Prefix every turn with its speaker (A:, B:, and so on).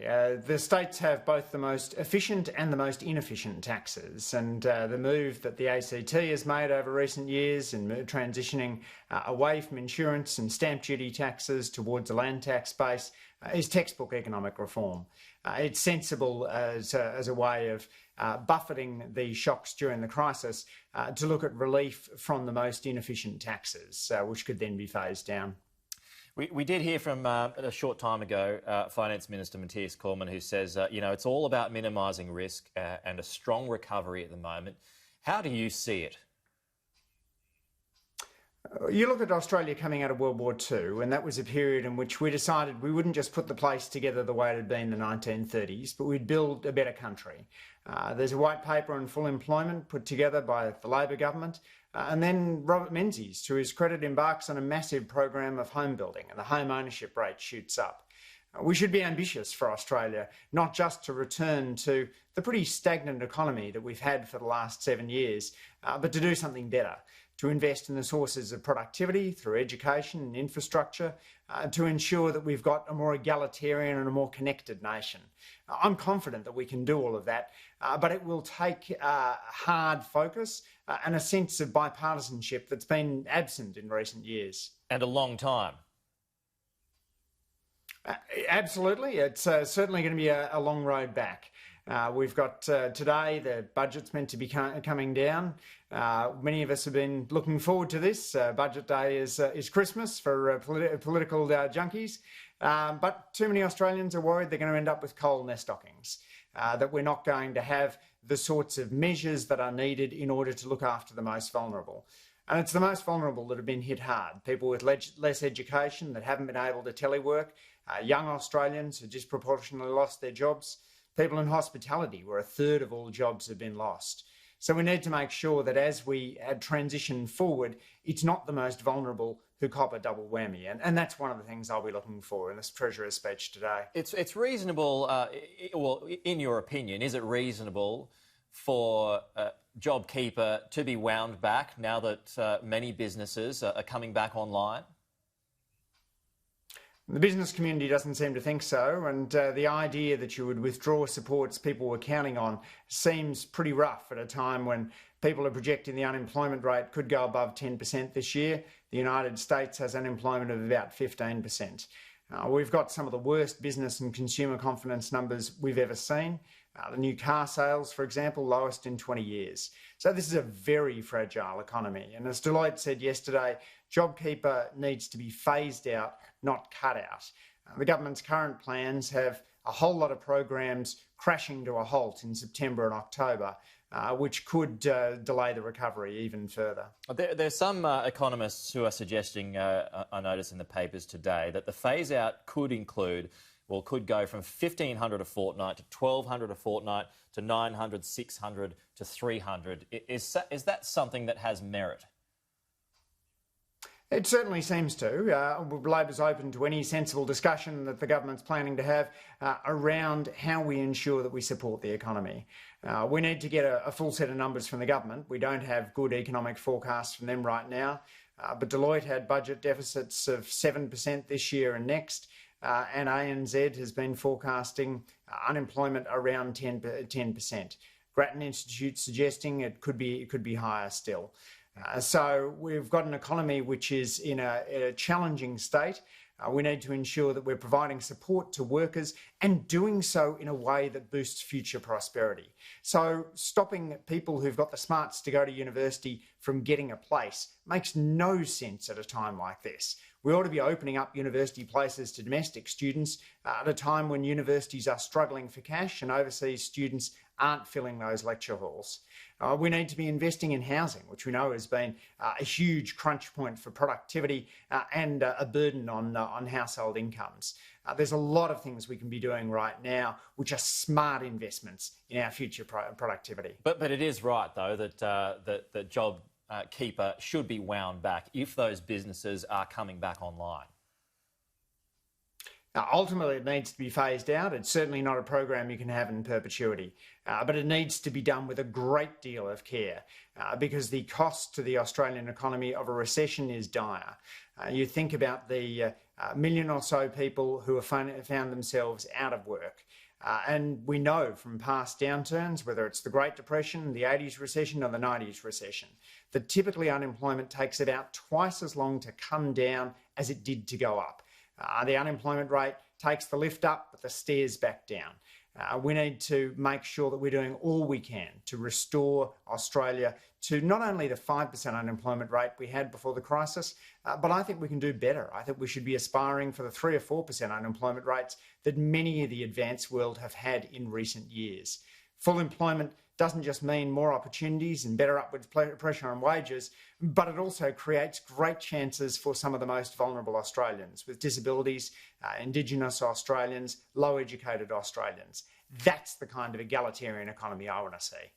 A: Absolutely. The states have both the most efficient and the most inefficient taxes, and the move that the ACT has made over recent years in transitioning away from insurance and stamp duty taxes towards a land tax base is textbook economic reform. It's sensible as a way of buffeting the shocks during the crisis to look at relief from the most inefficient taxes, which could then be phased down.
B: We did hear from, a short time ago, Finance Minister Matthias Cormann, who says, it's all about minimising risk and a strong recovery at the moment. How do you see it?
A: You look at Australia coming out of World War II, and that was a period in which we decided we wouldn't just put the place together the way it had been in the 1930s, but we'd build a better country. There's a white paper on full employment put together by the Labor government, and then Robert Menzies, to his credit, embarks on a massive program of home building, and the home ownership rate shoots up. We should be ambitious for Australia, not just to return to the pretty stagnant economy that we've had for the last 7 years, but to do something better, to invest in the sources of productivity through education and infrastructure, to ensure that we've got a more egalitarian and a more connected nation. I'm confident that we can do all of that, but it will take hard focus and a sense of bipartisanship that's been absent in recent years.
B: And a long time.
A: Absolutely. It's certainly going to be a long road back. We've got today, the budget's meant to be coming down. Many of us have been looking forward to this. Budget day is Christmas for political junkies. But too many Australians are worried they're going to end up with coal in their stockings, that we're not going to have the sorts of measures that are needed in order to look after the most vulnerable. And it's the most vulnerable that have been hit hard. People with less education that haven't been able to telework, young Australians who disproportionately lost their jobs, people in hospitality where a third of all jobs have been lost. So we need to make sure that as we transition forward, it's not the most vulnerable who cop a double whammy. And that's one of the things I'll be looking for in this Treasurer's speech today.
B: It's reasonable, well, in your opinion, is it reasonable for JobKeeper to be wound back now that many businesses are coming back online?
A: The business community doesn't seem to think so, and the idea that you would withdraw supports people were counting on seems pretty rough at a time when people are projecting the unemployment rate could go above 10% this year. The United States has unemployment of about 15%. We've got some of the worst business and consumer confidence numbers we've ever seen. The new car sales, for example, lowest in 20 years. So this is a very fragile economy. And as Deloitte said yesterday, JobKeeper needs to be phased out, not cut out. The government's current plans have a whole lot of programs crashing to a halt in September and October, which could delay the recovery even further.
B: There's some economists who are suggesting, I noticed in the papers today, that the phase-out could include, well, could go from $1,500 a fortnight to $1,200 a fortnight to $900, $600 to $300. Is that something that has merit?
A: It certainly seems to. Labor's open to any sensible discussion that the government's planning to have around how we ensure that we support the economy. We need to get a full set of numbers from the government. We don't have good economic forecasts from them right now, but Deloitte had budget deficits of 7% this year and next, and ANZ has been forecasting unemployment around 10%. Grattan Institute suggesting it could be higher still. So we've got an economy which is in a challenging state. We need to ensure that we're providing support to workers and doing so in a way that boosts future prosperity. So stopping people who've got the smarts to go to university from getting a place makes no sense at a time like this. We ought to be opening up university places to domestic students at a time when universities are struggling for cash and overseas students aren't filling those lecture halls. We need to be investing in housing, which we know has been a huge crunch point for productivity and a burden on household incomes. There's a lot of things we can be doing right now which are smart investments in our future productivity.
B: But it is right, though, that JobKeeper should be wound back if those businesses are coming back online.
A: Ultimately, it needs to be phased out. It's certainly not a program you can have in perpetuity, but it needs to be done with a great deal of care because the cost to the Australian economy of a recession is dire. You think about the million or so people who have found themselves out of work. And we know from past downturns, whether it's the Great Depression, the 80s recession or the 90s recession, that typically unemployment takes about twice as long to come down as it did to go up. The unemployment rate takes the lift up, but the stairs back down. We need to make sure that we're doing all we can to restore Australia to not only the 5% unemployment rate we had before the crisis, but I think we can do better. I think we should be aspiring for the 3 or 4% unemployment rates that many of the advanced world have had in recent years. Full employment doesn't just mean more opportunities and better upwards pressure on wages, but it also creates great chances for some of the most vulnerable Australians with disabilities, Indigenous Australians, low educated Australians. That's the kind of egalitarian economy I want to see.